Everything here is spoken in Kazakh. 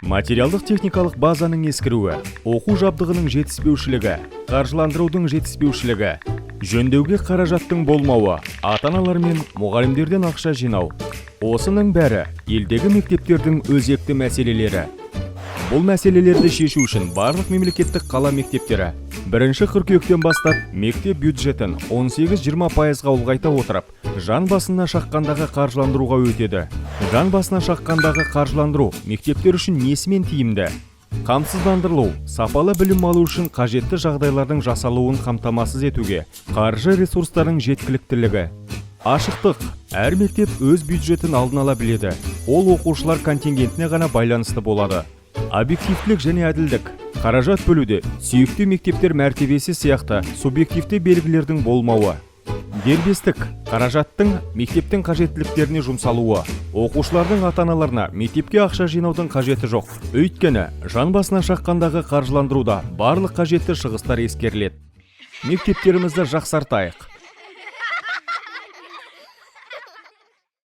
Материалдық техникалық базаның ескіруі, оқу жабдығының жетіспеушілігі, қаржыландырудың жетіспеушілігі, жөндеуге қаражаттың болмауы, ата-аналар мен мұғалімдерден ақша жинау. Осының бәрі елдегі мектептердің өзекті мәселелері. Бұл мәселелерді шешу үшін барлық мемлекеттік қала мектептері 1 қыркүйектен бастап мектеп бюджетін 18-20%-ға ұлғайта отырып, жан басына шаққандағы қаржыландыруға өтеді. Жан басына шаққандағы қаржыландыру мектептер үшін несімен тиімді? Қамсыздандырылу, сапалы білім алу үшін қажетті жағдайлардың жасалуын қамтамасыз етуге, қаржы ресурстарының жеткіліктілігі. Ашықтық. Әр мектеп өз бюджетін алдын ала біледі. Ол оқушылар контингентіне ғана байланысты болады. Объективтілік және әділдік. Қаражат бөлуде сүйікті мектептер мәртебесі сияқты субъективті белгілердің болмауы. Дербестік. Қаражаттың мектептің қажеттіліктеріне жұмсалуы. Оқушылардың ата-аналарына мектепке ақша жинаудың қажеті жоқ. Өйткені жан басына шаққандағы қаржыландыруда барлық қажетті шығыстар ескеріледі. Мектептерімізді жақсартайық.